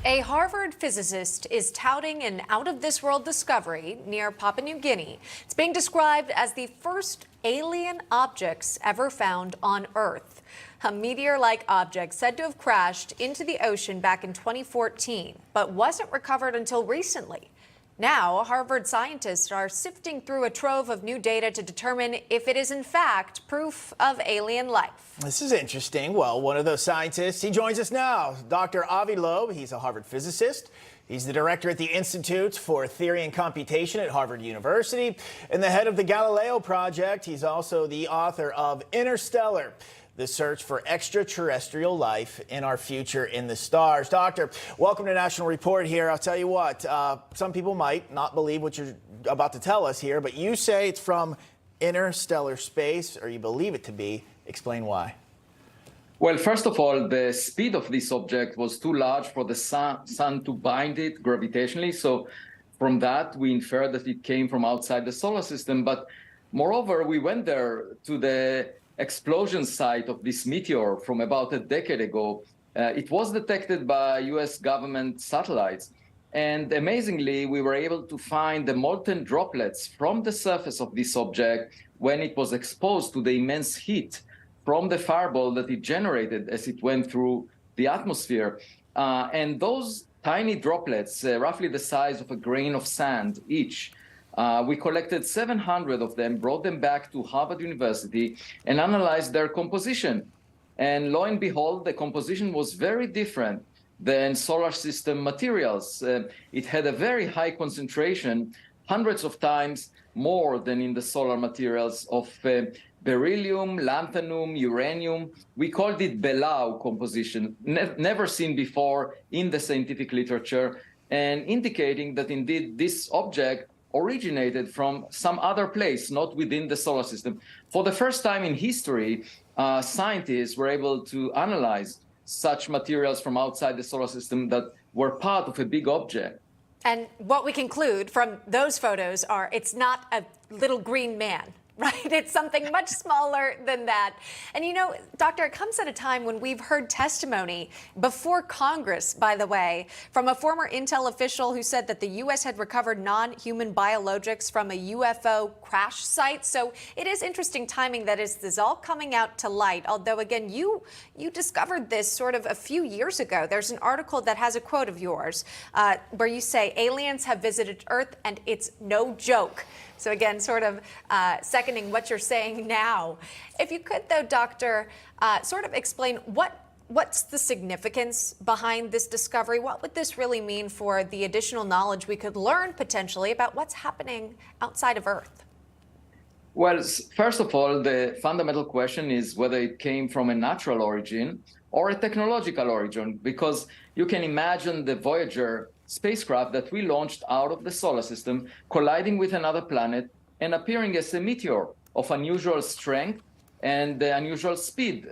A Harvard physicist is touting an out-of-this-world discovery near Papua New Guinea. It's being described as the first alien objects ever found on Earth. A meteor-like object said to have crashed into the ocean back in 2014, but wasn't recovered until recently. Now, Harvard scientists are sifting through a trove of new data to determine if it is in fact proof of alien life. This is interesting. Well, one of those scientists, he joins us now, Dr. Avi Loeb. He's a Harvard physicist. He's the director at the Institute for Theory and Computation at Harvard University and the head of the Galileo Project. He's also the author of Interstellar, the search for extraterrestrial life in our future in the stars. Doctor, welcome to National Report here. I'll tell you what, some people might not believe what you're about to tell us here, but you say it's from interstellar space, or you believe it to be. Explain why. Well, first of all, the speed of this object was too large for the sun to bind it gravitationally. So from that, we inferred that it came from outside the solar system. But moreover, we went there to the explosion site of this meteor from about a decade ago. It was detected by US government satellites. And amazingly, we were able to find the molten droplets from the surface of this object when it was exposed to the immense heat from the fireball that it generated as it went through the atmosphere. And those tiny droplets, roughly the size of a grain of sand each, we collected 700 of them, brought them back to Harvard University, and analyzed their composition. And lo and behold, the composition was very different than solar system materials. It had a very high concentration, hundreds of times more than in the solar materials of beryllium, lanthanum, uranium. We called it Belau composition, never seen before in the scientific literature, and indicating that indeed this object originated from some other place, not within the solar system. For the first time in history, scientists were able to analyze such materials from outside the solar system that were part of a big object. And what we conclude from those photos are it's not a little green man, right? It's something much smaller than that. And you know, Doctor, it comes at a time when we've heard testimony before Congress, by the way, from a former Intel official who said that the U.S. had recovered non-human biologics from a UFO crash site. So it is interesting timing that this is all coming out to light. Although, again, you discovered this sort of a few years ago. There's an article that has a quote of yours where you say, aliens have visited Earth and it's no joke. So again, sort of seconding what you're saying now. If you could, though, Doctor, sort of explain what's the significance behind this discovery? What would this really mean for the additional knowledge we could learn potentially about what's happening outside of Earth? Well, first of all, the fundamental question is whether it came from a natural origin or a technological origin, because you can imagine the Voyager spacecraft that we launched out of the solar system colliding with another planet and appearing as a meteor of unusual strength and unusual speed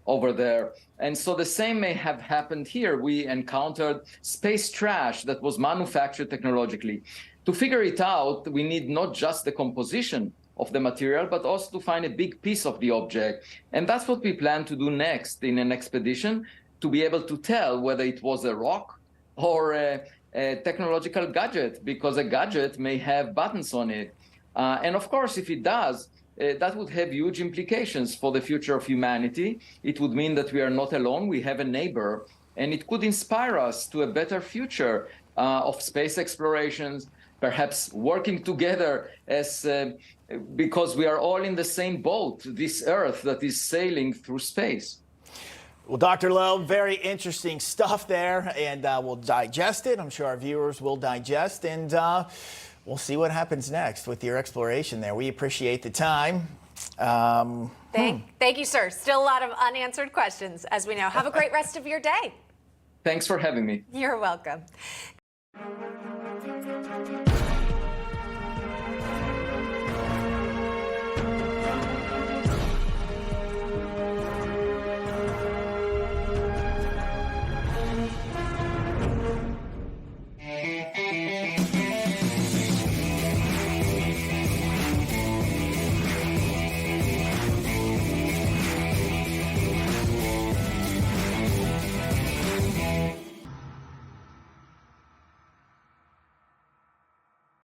over there. And so the same may have happened here. We encountered space trash that was manufactured technologically. To figure it out, we need not just the composition of the material, but also to find a big piece of the object. And that's what we plan to do next in an expedition, to be able to tell whether it was a rock or a technological gadget, because a gadget may have buttons on it. And of course, if it does, that would have huge implications for the future of humanity. It would mean that we are not alone, we have a neighbor, and it could inspire us to a better future of space explorations, perhaps working together because we are all in the same boat, this Earth that is sailing through space. Well, Dr. Loeb, very interesting stuff there, and we'll digest it. I'm sure our viewers will digest, and we'll see what happens next with your exploration there. We appreciate the time. Thank you, sir. Still a lot of unanswered questions, as we know. Have a great rest of your day. Thanks for having me. You're welcome.